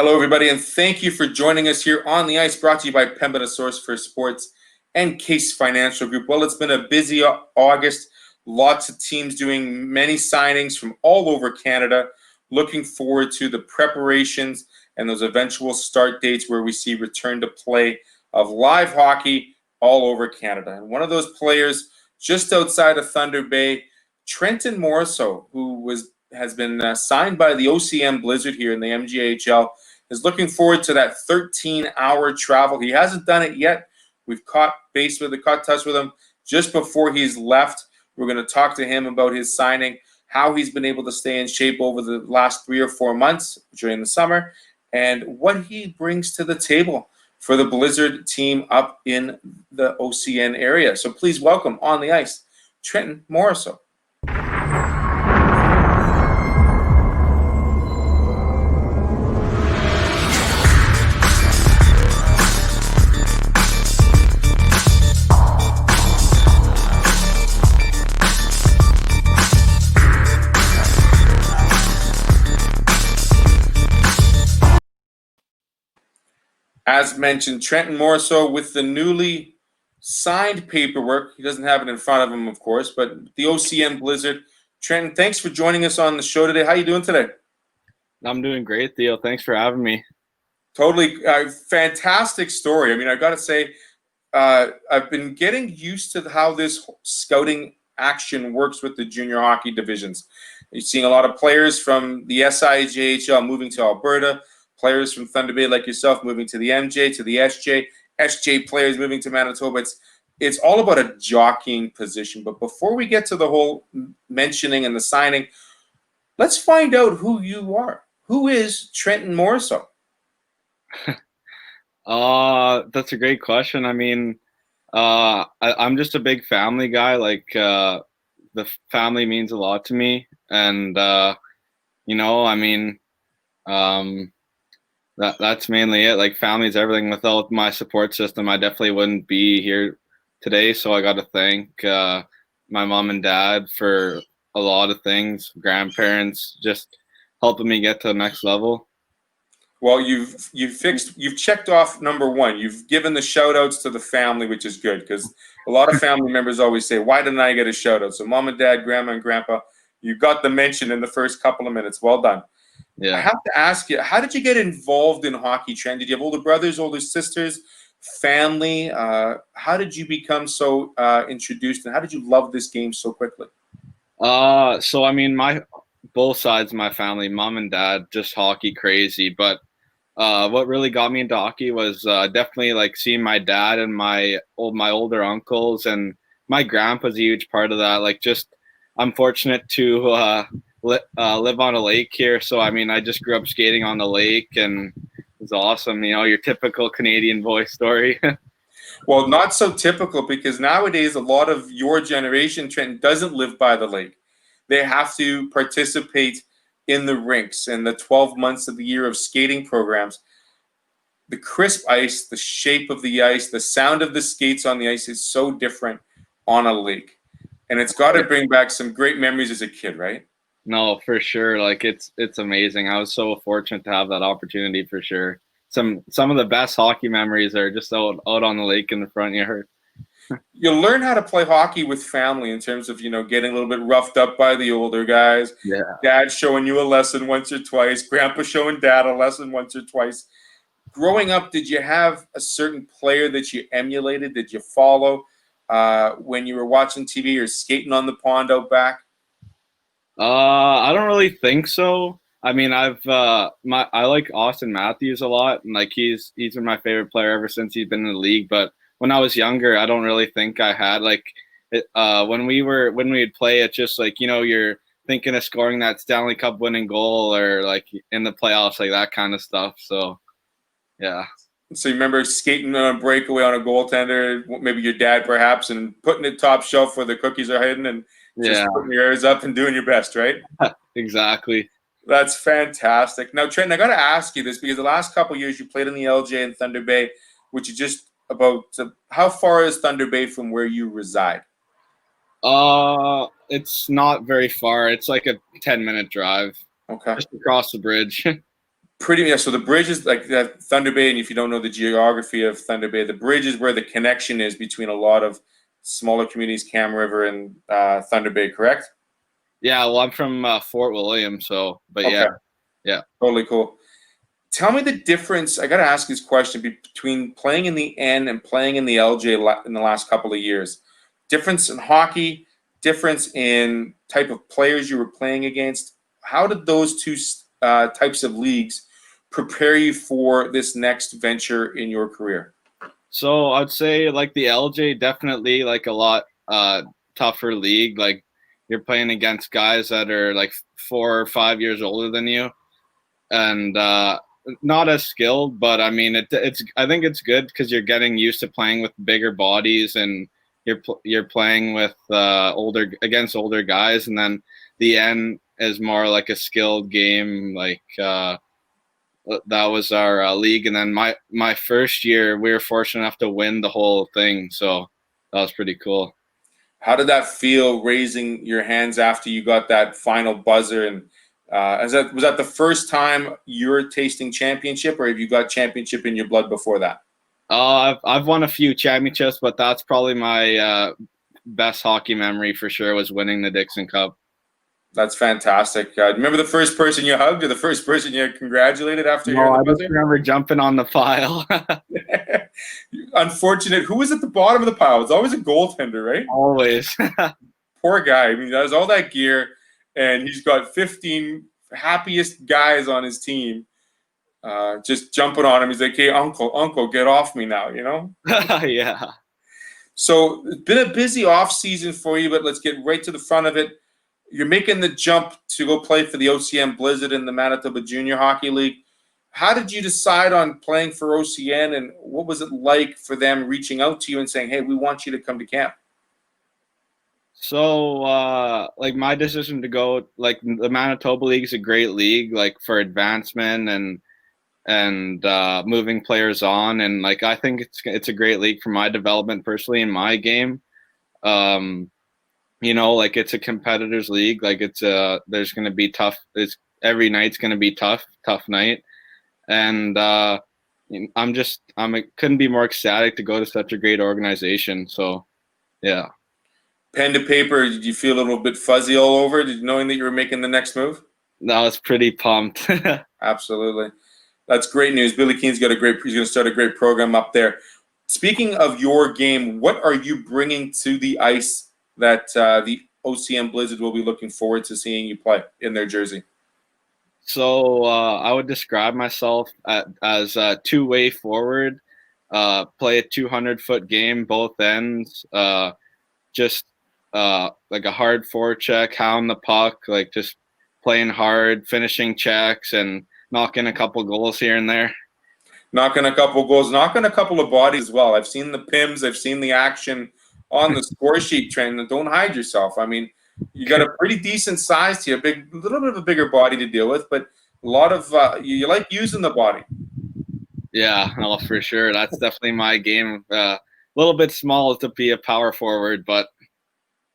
Hello, everybody, and thank you for joining us here on the ice, brought to you by Pembina Source for Sports and Caisse Financial Group. Well, it's been a busy August. Lots of teams doing many signings from all over Canada. Looking forward to the preparations and those eventual start dates where we see return to play of live hockey all over Canada. And one of those players just outside of Thunder Bay, Trenton Morriseau, who has been signed by the OCN Blizzard here in the MJHL, is looking forward to that 13-hour travel. He hasn't done it yet. We've caught touch with him just before he's left. We're going to talk to him about his signing, how he's been able to stay in shape over the last 3 or 4 months during the summer, and what he brings to the table for the Blizzard team up in the OCN area. So please welcome on the ice, Trenton Morrison. As mentioned, Trenton Morriseau with the newly signed paperwork. He doesn't have it in front of him, of course, but the OCN Blizzard. Trenton, thanks for joining us on the show today. How you doing today? I'm doing great, Theo. Thanks for having me. Totally. Fantastic story. I mean, I got to say, I've been getting used to how this scouting action works with the junior hockey divisions. You're seeing a lot of players from the SIJHL moving to Alberta, players from Thunder Bay like yourself moving to the MJ, to the SJ players moving to Manitoba. It's all about a jockeying position. But before we get to the whole mentioning and the signing, let's find out who you are. Who is Trenton Morriseau? That's a great question. I mean, I'm just a big family guy. Like, the family means a lot to me. And, I mean, that's mainly it. Like, family's everything. Without my support system, I definitely wouldn't be here today. So I got to thank my mom and dad for a lot of things, grandparents, just helping me get to the next level. Well, you've checked off number one. You've given the shout outs to the family, which is good, because a lot of family members always say, why didn't I get a shout out? So mom and dad, grandma and grandpa, you got the mention in the first couple of minutes. Well done. Yeah. I have to ask you, how did you get involved in hockey, Trent? Did you have older brothers, older sisters, family? How did you become so introduced, and how did you love this game so quickly? So I mean, both sides of my family, mom and dad, just hockey crazy. But what really got me into hockey was definitely like seeing my dad and my older uncles, and my grandpa's a huge part of that. Like, just I'm fortunate to live on a lake here, so I mean, I just grew up skating on the lake, and it was awesome. Your typical Canadian boy story. Well, not so typical, because nowadays a lot of your generation, Trent, doesn't live by the lake. They have to participate in the rinks and the 12 months of the year of skating programs. The crisp ice, the shape of the ice, the sound of the skates on the ice is so different on a lake. And it's got to bring back some great memories as a kid, right? No, for sure. Like, it's amazing. I was so fortunate to have that opportunity, for sure. Some of the best hockey memories are just out on the lake in the front yard. You learn how to play hockey with family in terms of, getting a little bit roughed up by the older guys. Yeah. Dad showing you a lesson once or twice. Grandpa showing dad a lesson once or twice. Growing up, did you have a certain player that you emulated? Did you follow when you were watching TV or skating on the pond out back? I don't really think so. I mean, I like Austin Matthews a lot, and like he's been my favorite player ever since he's been in the league. But when I was younger, I don't really think I had when we'd play, it's just like, you're thinking of scoring that Stanley Cup winning goal, or like in the playoffs, like that kind of stuff. So yeah. So you remember skating on a breakaway on a goaltender, maybe your dad perhaps, and putting it top shelf where the cookies are hidden, and just putting your ears up and doing your best, right? Exactly. That's fantastic. Now, Trent, I got to ask you this, because the last couple of years you played in the LJ and Thunder Bay, which is just about how far is Thunder Bay from where you reside? It's not very far. It's like a 10-minute drive. Okay. Just across the bridge. Pretty, yeah. So the bridge is like Thunder Bay, and if you don't know the geography of Thunder Bay, the bridge is where the connection is between a lot of smaller communities, Cam River and Thunder Bay, correct? Yeah, well, I'm from Fort William, so, but Okay. yeah. Totally cool. Tell me the difference. I got to ask this question between playing in the N and playing in the LJ in the last couple of years. Difference in hockey, difference in type of players you were playing against. How did those two types of leagues prepare you for this next venture in your career? So I'd say like the LJ definitely like a lot tougher league. Like you're playing against guys that are like 4 or 5 years older than you, and not as skilled. But I mean, it's I think it's good because you're getting used to playing with bigger bodies, and you're playing with against older guys, and then the N is more like a skilled game. Like that was our league, and then my first year we were fortunate enough to win the whole thing, so that was pretty cool. How did that feel, raising your hands after you got that final buzzer? And was that the first time you're tasting championship, or have you got championship in your blood before that? I've won a few championships, but that's probably my best hockey memory for sure, was winning the Dixon Cup. That's fantastic. Remember the first person you hugged, or the first person you congratulated after hearing the I buzzer? just remember jumping on the pile. Unfortunate. Who was at the bottom of the pile? It's always a goaltender, right? Always. Poor guy. I mean, he has all that gear, and he's got 15 happiest guys on his team just jumping on him. He's like, hey, uncle, get off me now, you know? Yeah. So it's been a busy off season for you, but let's get right to the front of it. You're making the jump to go play for the OCN Blizzard in the Manitoba Junior Hockey League. How did you decide on playing for OCN, and what was it like for them reaching out to you and saying, hey, we want you to come to camp? So, like my decision to go, like the Manitoba League is a great league, like for advancement and moving players on, and like I think it's a great league for my development personally in my game. You know, like it's a competitors league. Like there's going to be tough. Every night's going to be tough night, and I couldn't be more ecstatic to go to such a great organization. So, yeah. Pen to paper, did you feel a little bit fuzzy all over, knowing that you were making the next move? No, I was pretty pumped. Absolutely. That's great news. Billy Keane's he's going to start a great program up there. Speaking of your game, what are you bringing to the ice that the OCN Blizzard will be looking forward to seeing you play in their jersey? So I would describe myself as a two-way forward, play a 200-foot game, both ends, just like a hard forecheck, hound the puck, like just playing hard, finishing checks, and knocking a couple goals here and there. Knocking a couple goals, knocking a couple of bodies as well. I've seen the Pims, I've seen the action on the score sheet, Trenton. Don't hide yourself. I mean, you got a pretty decent size to you, a little bit of a bigger body to deal with, but a lot of you like using the body. Yeah, no, for sure. That's definitely my game. A little bit small to be a power forward, but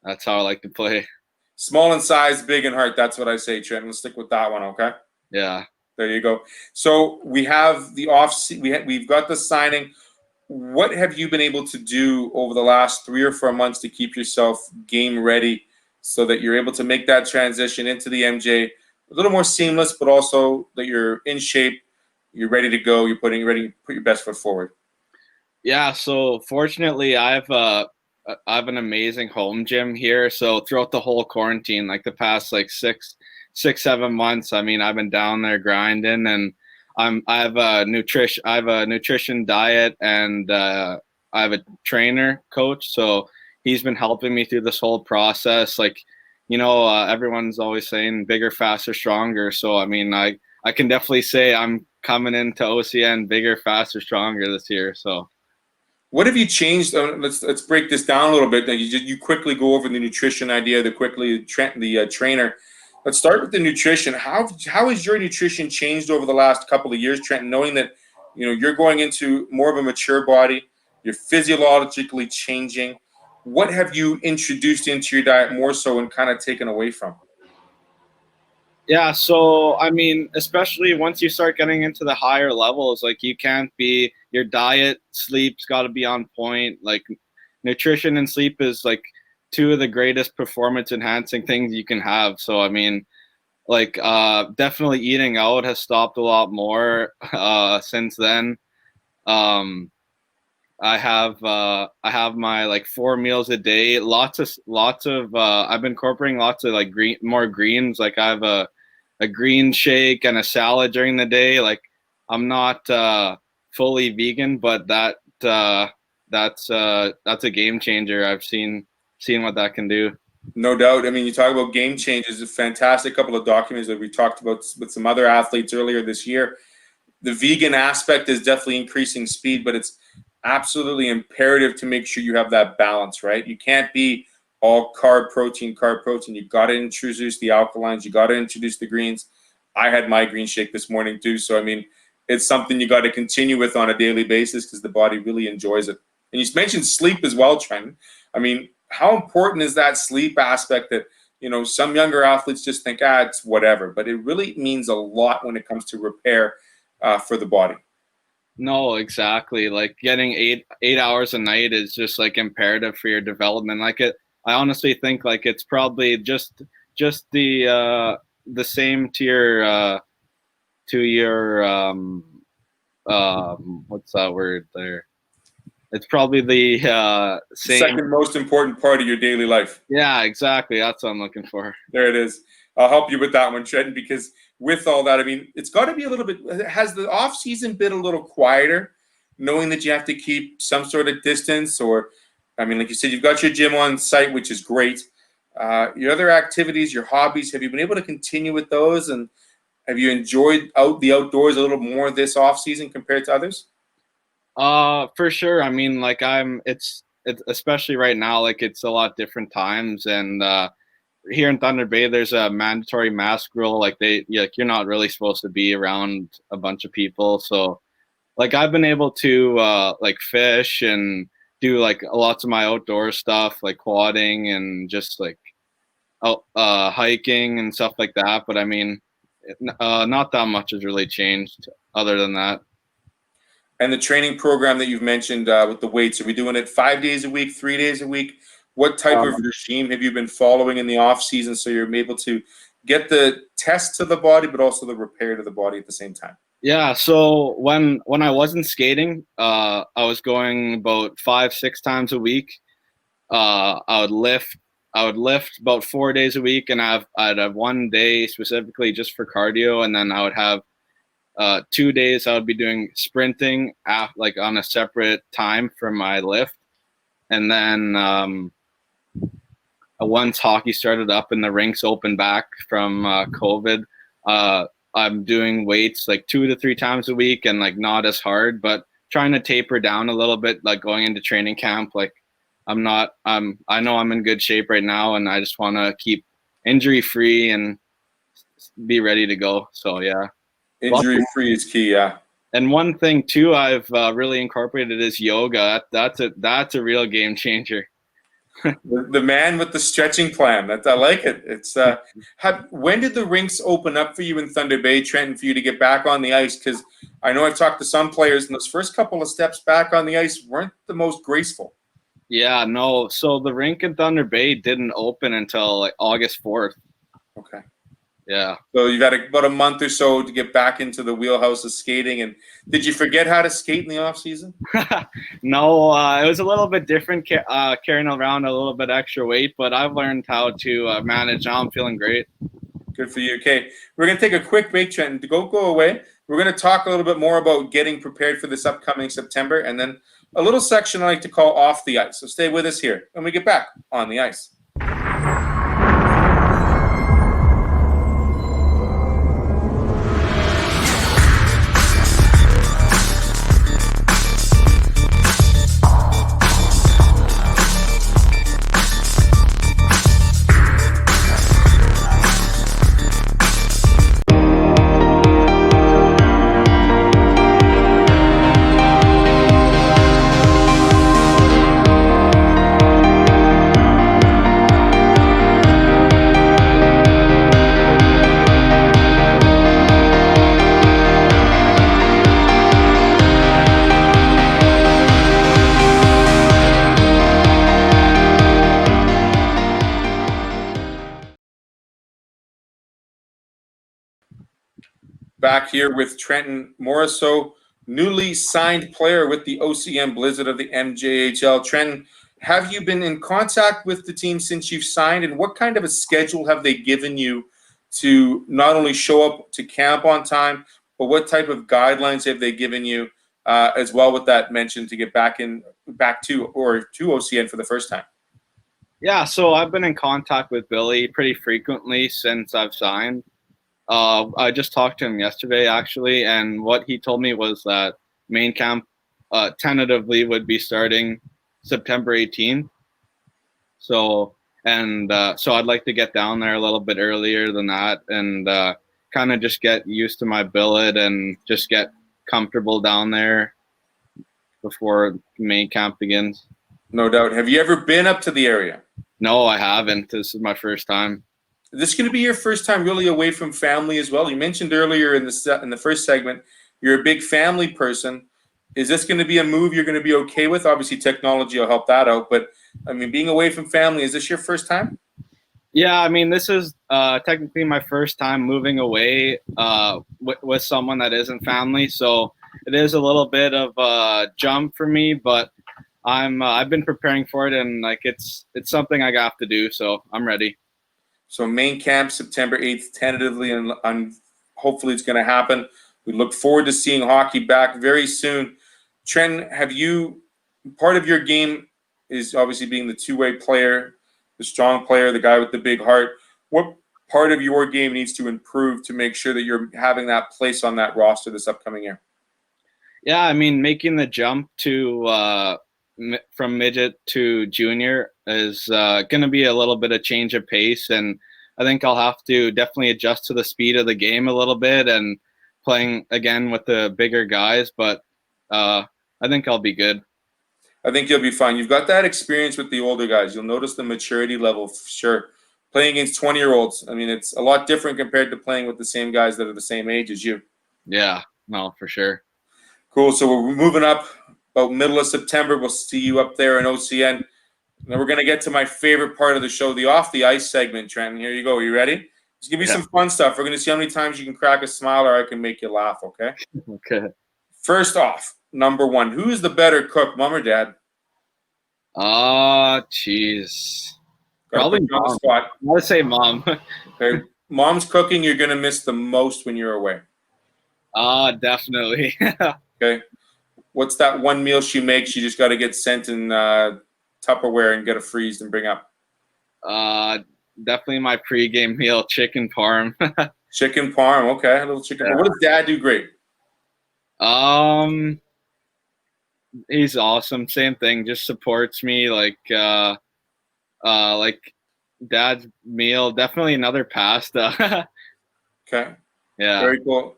that's how I like to play. Small in size, big in heart. That's what I say, Trenton. Let's stick with that one, okay? Yeah. There you go. So we have the we've got the signing. What have you been able to do over the last 3 or 4 months to keep yourself game ready so that you're able to make that transition into the MJ a little more seamless, but also that you're in shape, you're ready to go, you're ready to put your best foot forward? Yeah, so fortunately I have an amazing home gym here. So throughout the whole quarantine, like the past like 7 months, I mean, I've been down there grinding, and I have a nutrition diet, and I have a trainer coach. So he's been helping me through this whole process. Like, you know, everyone's always saying bigger, faster, stronger. So, I mean, I can definitely say I'm coming into OCN bigger, faster, stronger this year. So. What have you changed? Let's break this down a little bit. You quickly go over the nutrition idea, the trainer. Let's start with the nutrition. How has your nutrition changed over the last couple of years, Trenton? Knowing that you're going into more of a mature body, you're physiologically changing. What have you introduced into your diet more so and kind of taken away from? Yeah, so I mean, especially once you start getting into the higher levels, like you can't be your diet, sleep's got to be on point. Like nutrition and sleep is like two of the greatest performance enhancing things you can have. So I mean, like definitely eating out has stopped a lot more since then. Um I have my like 4 meals a day. Lots of I've been incorporating lots of like more greens. Like I have a green shake and a salad during the day. Like I'm not fully vegan, but that's a game changer. I've seen what that can do. No doubt. I mean, you talk about game changes, a fantastic couple of documents that we talked about with some other athletes earlier this year. The vegan aspect is definitely increasing speed, but it's absolutely imperative to make sure you have that balance, right? You can't be all carb protein. You got to introduce the alkalines. You got to introduce the greens. I had my green shake this morning too. So, I mean, it's something you got to continue with on a daily basis because the body really enjoys it. And you mentioned sleep as well, Trenton. I mean, how important is that sleep aspect that, you know, some younger athletes just think, it's whatever, but it really means a lot when it comes to repair for the body. No, exactly. Like getting 8 hours a night is just like imperative for your development. I honestly think like it's probably just the same to your what's that word there? It's probably the same. Second most important part of your daily life. Yeah, exactly. That's what I'm looking for. There it is. I'll help you with that one, Trenton, because with all that, I mean, it's got to be a little bit. Has the off season been a little quieter, knowing that you have to keep some sort of distance? Or, I mean, like you said, you've got your gym on site, which is great. Your other activities, your hobbies, have you been able to continue with those? And have you enjoyed the outdoors a little more this off season compared to others? For sure. I mean, like it's especially right now, like it's a lot different times, and here in Thunder Bay, there's a mandatory mask rule. Like you're not really supposed to be around a bunch of people. So, like I've been able to like fish and do like lots of my outdoor stuff, like quadding and just like hiking and stuff like that. But I mean, not that much has really changed other than that. And the training program that you've mentioned with the weights, are we doing it 5 days a week, 3 days a week? What type of regime have you been following in the off season so you're able to get the test to the body, but also the repair to the body at the same time? Yeah. So when I wasn't skating, I was going about 5-6 times a week. I would lift about 4 days a week, and I'd have one day specifically just for cardio, and then I would have 2 days I would be doing sprinting like on a separate time from my lift. And then once hockey started up and the rinks opened back from COVID, I'm doing weights like 2 to 3 times a week, and like not as hard, but trying to taper down a little bit, like going into training camp. Like I know I'm in good shape right now, and I just want to keep injury free and be ready to go. So yeah. Injury-free is key, yeah. And one thing too I've really incorporated is yoga. That's a real game changer. The man with the stretching plan. I like it. It's when did the rinks open up for you in Thunder Bay, Trenton, for you to get back on the ice? Because I know I've talked to some players, and those first couple of steps back on the ice weren't the most graceful. Yeah, no. So the rink in Thunder Bay didn't open until like August 4th. Okay. Yeah. So you've had about a month or so to get back into the wheelhouse of skating. And did you forget how to skate in the off season? No, it was a little bit different carrying around a little bit extra weight, but I've learned how to manage. Now I'm feeling great. Good for you. Okay, we're going to take a quick break, Trenton. Go away. We're going to talk a little bit more about getting prepared for this upcoming September, and then a little section I like to call Off the Ice. So stay with us here when we get back on the ice. Back here with Trenton Morriseau, newly signed player with the OCN Blizzard of the MJHL. Trenton, have you been in contact with the team since you've signed, and what kind of a schedule have they given you to not only show up to camp on time, but what type of guidelines have they given you as well with that mention to get back to OCN for the first time? Yeah, so I've been in contact with Billy pretty frequently since I've signed. I just talked to him yesterday, actually, and what he told me was that main camp tentatively would be starting September 18th. So I'd like to get down there a little bit earlier than that and kind of just get used to my billet and just get comfortable down there before main camp begins. No doubt. Have you ever been up to the area? No, I haven't. This is my first time. Is this going to be your first time really away from family as well? You mentioned earlier in the first segment you're a big family person. Is this going to be a move you're going to be okay with? Obviously, technology will help that out. But, I mean, being away from family, is this your first time? Yeah, I mean, this is technically my first time moving away with someone that isn't family. So it is a little bit of a jump for me, but I've been preparing for it, and like it's something I have to do. So I'm ready. So main camp September 8th, tentatively, and hopefully it's going to happen. We look forward to seeing hockey back very soon. Trenton, part of your game is obviously being the two-way player, the strong player, the guy with the big heart. What part of your game needs to improve to make sure that you're having that place on that roster this upcoming year? Yeah, I mean, making the jump to from midget to junior is going to be a little bit of change of pace, and I think I'll have to definitely adjust to the speed of the game a little bit and playing again with the bigger guys, but I think I'll be good. I think you'll be fine. You've got that experience with the older guys. You'll notice the maturity level for sure. Playing against 20-year-olds, I mean, it's a lot different compared to playing with the same guys that are the same age as you. Yeah, no, for sure. Cool. So we're moving up about middle of September. We'll see you up there in OCN. Now we're going to get to my favorite part of the show, the off the ice segment, Trenton. Here you go. Are you ready? Just give me some fun stuff. We're going to see how many times you can crack a smile or I can make you laugh, okay? Okay. First off, number one, who is the better cook, mom or dad? Jeez. Probably mom. I would say mom. Okay. Mom's cooking, you're going to miss the most when you're away. Definitely. Okay. What's that one meal she makes you just got to get sent in Tupperware and get a freeze and bring up? Definitely my pregame meal, chicken parm. Chicken parm, okay. A little chicken parm. What does dad do great? He's awesome. Same thing, just supports me like dad's meal. Definitely another pasta. Okay. Yeah. Very cool.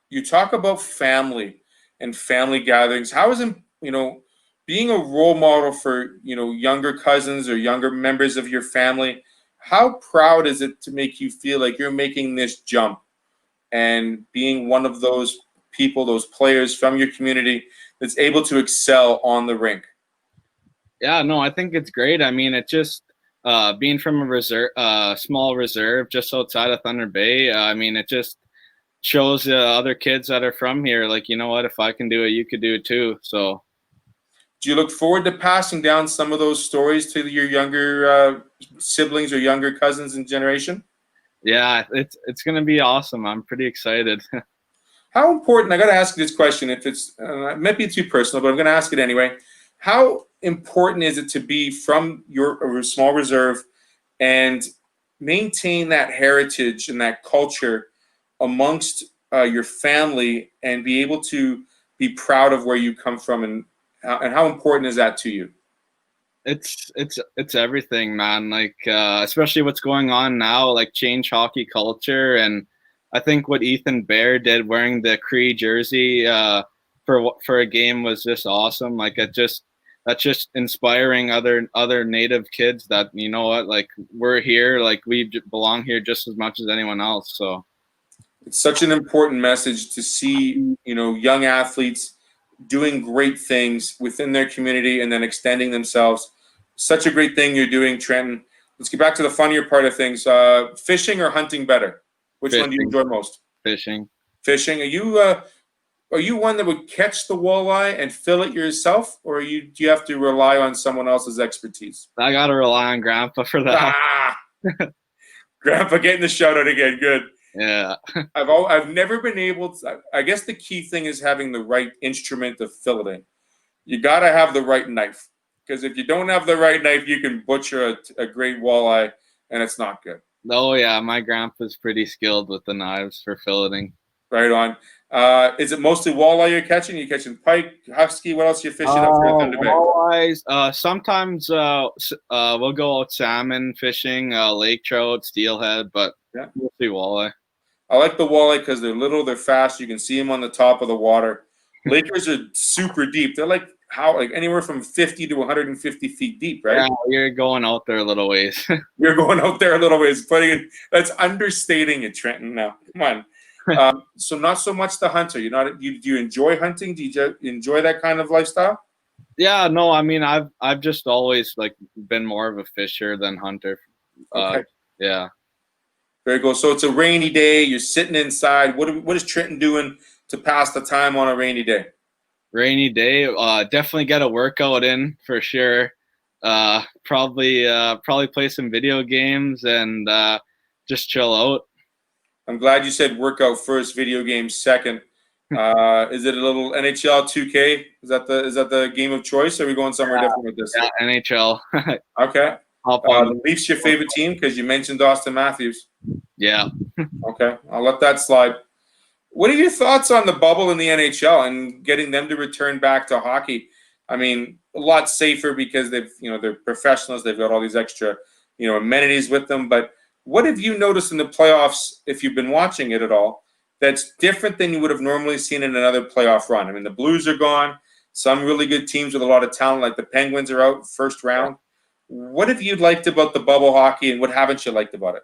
You talk about family and family gatherings. How is it, being a role model for, younger cousins or younger members of your family, how proud is it to make you feel like you're making this jump and being one of those people, those players from your community that's able to excel on the rink? Yeah, no, I think it's great. I mean, it just being from a small reserve just outside of Thunder Bay, I mean, it just shows other kids that are from here, like, you know what, if I can do it, you could do it too. So do you look forward to passing down some of those stories to your younger siblings or younger cousins in generation? Yeah, it's going to be awesome. I'm pretty excited. How important, I got to ask you this question, if it's, it might be too personal, but I'm going to ask it anyway. How important is it to be from your small reserve and maintain that heritage and that culture amongst your family and be able to be proud of where you come from, and how important is that to you? It's everything, man. Like especially what's going on now, like change hockey culture, and I think what Ethan Bear did wearing the Cree jersey for a game was just awesome. Like that's just inspiring other Native kids that, you know what, like we're here, like we belong here just as much as anyone else. So it's such an important message to see, young athletes doing great things within their community and then extending themselves. Such a great thing you're doing, Trenton. Let's get back to the funnier part of things. Fishing or hunting better? Which one do you enjoy most? fishing. Fishing. Are you one that would catch the walleye and fill it yourself, or do you have to rely on someone else's expertise? I gotta rely on Grandpa for that. Ah, Grandpa getting the shout out again. Good. Yeah. I've never been able to. I guess the key thing is having the right instrument of filleting. You got to have the right knife, because if you don't have the right knife, you can butcher a great walleye, and it's not good. Oh yeah, my grandpa's pretty skilled with the knives for filleting. Right on. Is it mostly walleye you're catching? Are you catching pike, husky? What else are you fishing up for the Thunder Bay? Walleyes. Sometimes we'll go out salmon fishing, lake trout, steelhead, but mostly walleye. I like the walleye because they're little, they're fast. You can see them on the top of the water. Lakers are super deep. They're like anywhere from 50 to 150 feet deep, right? Yeah, you're going out there a little ways. You're going out there a little ways. That's understating it, Trenton. Now, come on. So not so much the hunter. Do you enjoy hunting? Do you enjoy that kind of lifestyle? Yeah, no, I mean I've just always been more of a fisher than hunter. Okay. Yeah. Very cool. So it's a rainy day. You're sitting inside. What is Trenton doing to pass the time on a rainy day? Rainy day. Definitely get a workout in for sure. Probably play some video games and just chill out. I'm glad you said workout first, video games second. Is it a little NHL 2K? Is that the game of choice? Or are we going somewhere different with this? Yeah, NHL. Okay. The Leafs your favorite team because you mentioned Austin Matthews. Yeah. Okay, I'll let that slide. What are your thoughts on the bubble in the NHL and getting them to return back to hockey? I mean, a lot safer because they're professionals. They've got all these extra, amenities with them. But what have you noticed in the playoffs, if you've been watching it at all, that's different than you would have normally seen in another playoff run? I mean, the Blues are gone. Some really good teams with a lot of talent, like the Penguins, are out first round. What have you liked about the bubble hockey, and what haven't you liked about it?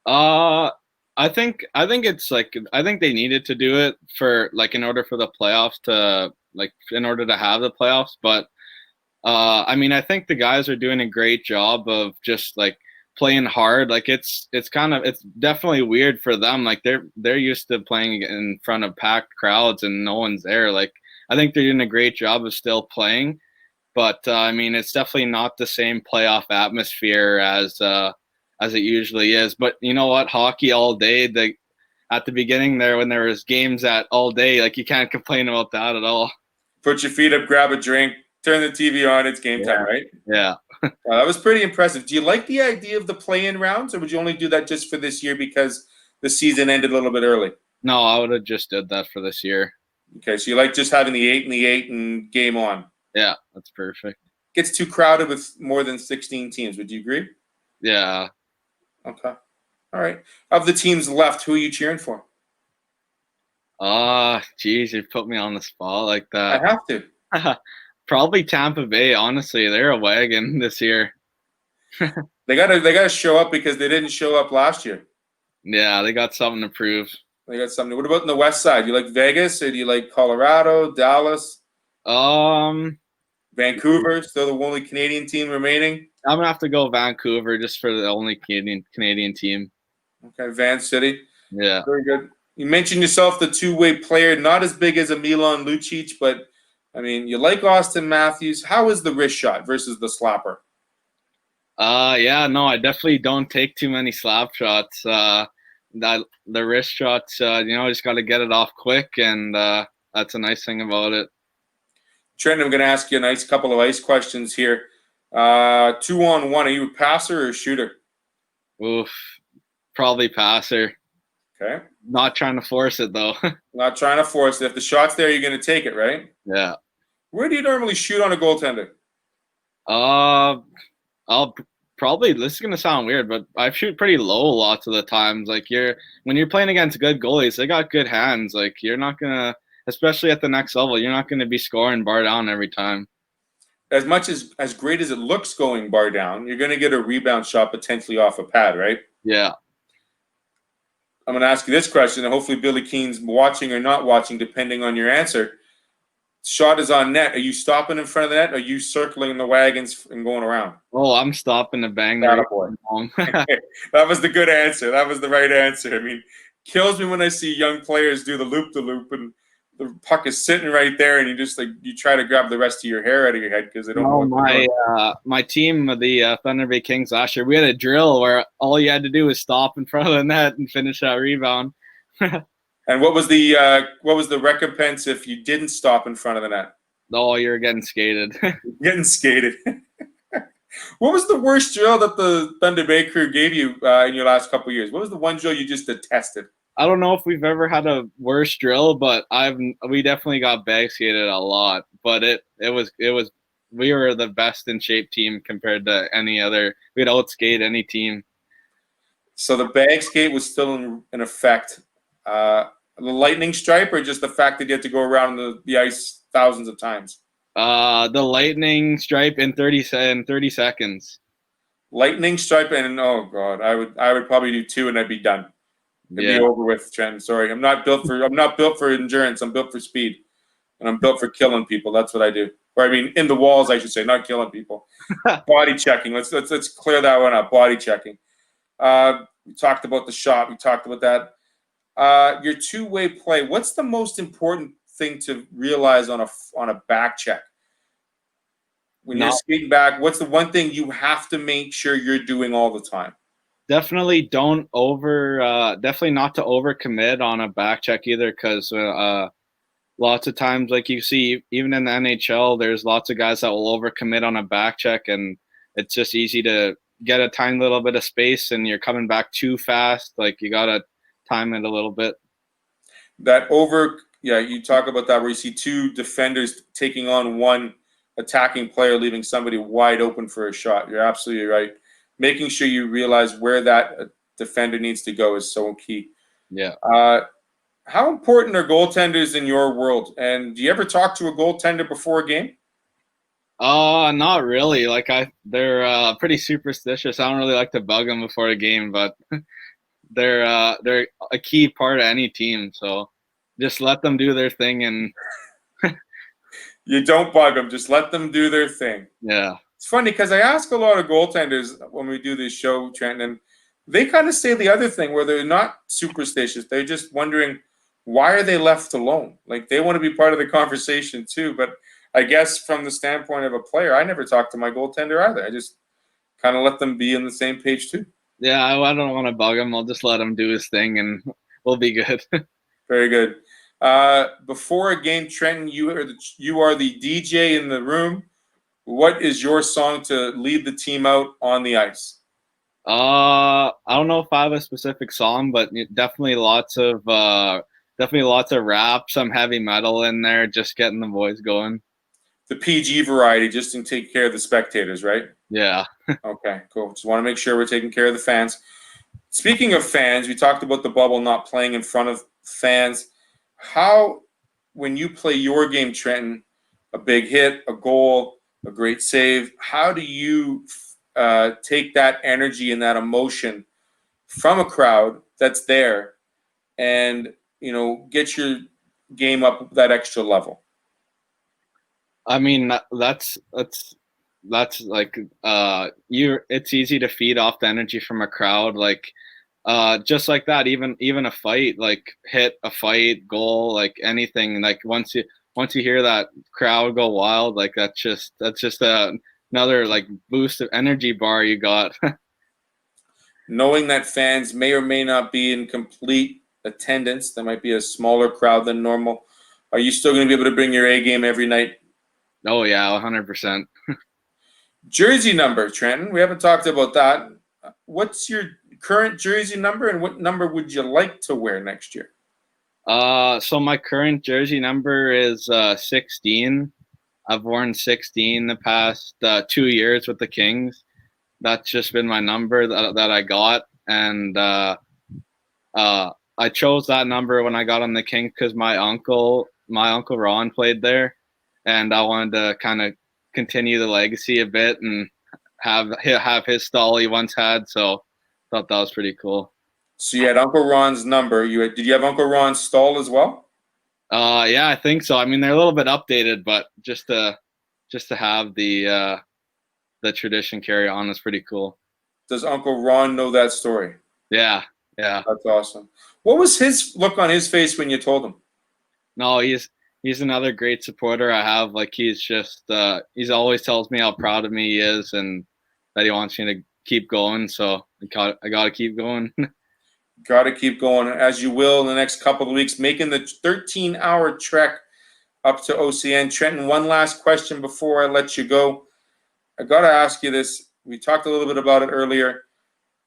I think it's I think they needed to do it for in order for the playoffs to in order to have the playoffs. But I mean, I think the guys are doing a great job of just playing hard. It's definitely weird for them. They're used to playing in front of packed crowds and no one's there. I think they're doing a great job of still playing, but I mean, it's definitely not the same playoff atmosphere as it usually is. But you know what? Hockey all day. At the beginning there, when there was games all day, you can't complain about that at all. Put your feet up, grab a drink, turn the TV on. It's game time, right? Yeah. That was pretty impressive. Do you like the idea of the play-in rounds, or would you only do that just for this year because the season ended a little bit early? No, I would have just did that for this year. Okay, so you like just having the 8 and the 8 and game on? Yeah, that's perfect. Gets too crowded with more than 16 teams. Would you agree? Yeah. Okay. All right. Of the teams left, who are you cheering for? Geez, you put me on the spot like that. I have to. Probably Tampa Bay. Honestly, they're a wagon this year. They gotta show up because they didn't show up last year. Yeah, they got something to prove. They got something. What about in the West Side? You like Vegas, or do you like Colorado, Dallas? Vancouver, still the only Canadian team remaining. I'm gonna have to go Vancouver just for the only Canadian team. Okay, Van City. Yeah. Very good. You mentioned yourself the two-way player, not as big as a Milan Lucic, but I mean, you like Austin Matthews. How is the wrist shot versus the slapper? Yeah, no, I definitely don't take too many slap shots. The wrist shots, just got to get it off quick, and that's a nice thing about it. Trenton, I'm going to ask you a nice couple of ice questions here. 2-on-1, are you a passer or a shooter? Oof, probably passer. Okay. Not trying to force it, though. Not trying to force it. If the shot's there, you're going to take it, right? Yeah. Where do you normally shoot on a goaltender? I'll probably, this is going to sound weird, but I shoot pretty low lots of the times. When you're playing against good goalies, they got good hands. You're not going to, especially at the next level, you're not going to be scoring bar down every time. As much as great as it looks going bar down, you're going to get a rebound shot potentially off a pad, right? Yeah. I'm going to ask you this question, and hopefully Billy Keene's watching or not watching, depending on your answer. Shot is on net. Are you stopping in front of the net? Or are you circling the wagons and going around? Oh, I'm stopping to bang That was the good answer. That was the right answer. I mean, kills me when I see young players do the loop and the puck is sitting right there, and you try to grab the rest of your hair out of your head because they don't know what they're doing. My team, the Thunder Bay Kings last year, we had a drill where all you had to do was stop in front of the net and finish that rebound. And what was the recompense if you didn't stop in front of the net? Oh, you're getting skated. Getting skated. What was the worst drill that the Thunder Bay crew gave you in your last couple of years? What was the one drill you just detested? I don't know if we've ever had a worse drill, but we definitely got bag skated a lot. But it was we were the best in shape team compared to any other. We'd outskate any team. So the bag skate was still in effect. The lightning stripe, or just the fact that you had to go around the ice thousands of times? The lightning stripe in 30 seconds. Lightning stripe, and oh god, I would probably do 2 and I'd be done. It'd be over with, Trenton. Sorry, I'm not built for endurance. I'm built for speed, and I'm built for killing people. That's what I do. Or I mean, in the walls, I should say, not killing people. Body checking. Let's clear that one up. Body checking. We talked about the shot. We talked about that. Your two-way play. What's the most important thing to realize on a back check? When you're skating back, what's the one thing you have to make sure you're doing all the time? Definitely definitely not to overcommit on a back check either, because lots of times, like you see, even in the NHL, there's lots of guys that will overcommit on a back check, and it's just easy to get a tiny little bit of space and you're coming back too fast. Like, you got to time it a little bit. You talk about that where you see two defenders taking on one attacking player, leaving somebody wide open for a shot. You're absolutely right. Making sure you realize where that defender needs to go is so key. Yeah. How important are goaltenders in your world? And do you ever talk to a goaltender before a game? Not really. Like, they're pretty superstitious. I don't really like to bug them before a game, but they're a key part of any team. So just let them do their thing, and you don't bug them. Just let them do their thing. Yeah. It's funny because I ask a lot of goaltenders when we do this show, Trenton, and they kind of say the other thing where they're not superstitious. They're just wondering, why are they left alone? Like, they want to be part of the conversation too. But I guess from the standpoint of a player, I never talk to my goaltender either. I just kind of let them be on the same page too. Yeah, I don't want to bug him. I'll just let him do his thing, and we'll be good. Very good. Before a game, Trenton, you are the DJ in the room. What is your song to lead the team out on the ice? I don't know if I have a specific song, but definitely lots of rap, some heavy metal in there, just getting the boys going. The PG variety, just to take care of the spectators, right? Yeah. Okay, cool. Just want to make sure we're taking care of the fans. Speaking of fans, we talked about the bubble not playing in front of fans. How, when you play your game, Trenton, a big hit, a goal, a great save, how do you take that energy and that emotion from a crowd that's there and, get your game up that extra level? I mean, that's like, it's easy to feed off the energy from a crowd. Like, just like that, even a fight, like hit, a fight, goal, like anything, like once you hear that crowd go wild, like that's just another like boost of energy bar you got. Knowing that fans may or may not be in complete attendance, there might be a smaller crowd than normal. Are you still going to be able to bring your A game every night? Oh yeah, 100%. Jersey number, Trenton. We haven't talked about that. What's your current jersey number, and what number would you like to wear next year? So my current jersey number is 16. I've worn 16 the past 2 years with the Kings. That's just been my number that I got, and I chose that number when I got on the Kings because my uncle Ron played there, and I wanted to kind of continue the legacy a bit and have his stall he once had. So I thought that was pretty cool. So you had Uncle Ron's number. Did you have Uncle Ron's stall as well? Yeah, I think so. I mean, they're a little bit updated, but just to have the tradition carry on is pretty cool. Does Uncle Ron know that story? Yeah, Yeah. That's awesome. What was his look on his face when you told him? No, he's another great supporter I have. Like he's just he's always tells me how proud of me he is and that he wants me to keep going. So I got to keep going. Got to keep going, as you will in the next couple of weeks, making the 13-hour trek up to OCN. Trenton, one last question before I let you go. I got to ask you this. We talked a little bit about it earlier.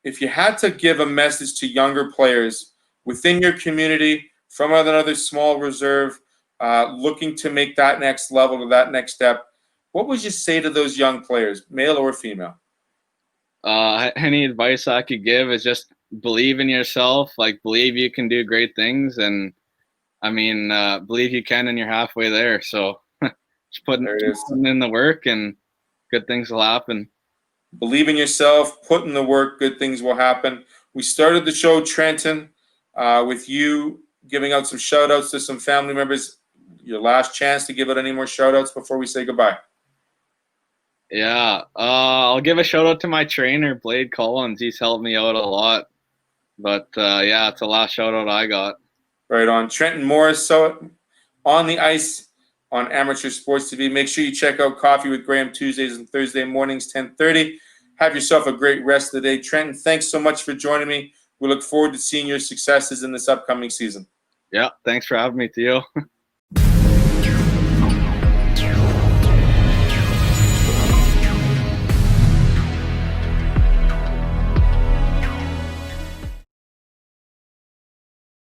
If you had to give a message to younger players within your community from another small reserve looking to make that next level or that next step, what would you say to those young players, male or female? Any advice I could give is just believe in yourself, like believe you can do great things, and I mean, believe you can, and you're halfway there. So just putting in the work, and good things will happen. Believe in yourself, put in the work, good things will happen. We started the show, Trenton, with you giving out some shout outs to some family members. Your last chance to give out any more shout outs before we say goodbye. Yeah, I'll give a shout out to my trainer, Blade Collins. He's helped me out a lot. But yeah, it's the last shout out I got. Right on. Trenton Morrison on the ice on Amateur Sports TV. Make sure you check out Coffee with Graham Tuesdays and Thursday mornings, 10:30. Have yourself a great rest of the day. Trenton, thanks so much for joining me. We look forward to seeing your successes in this upcoming season. Yeah, thanks for having me, Theo.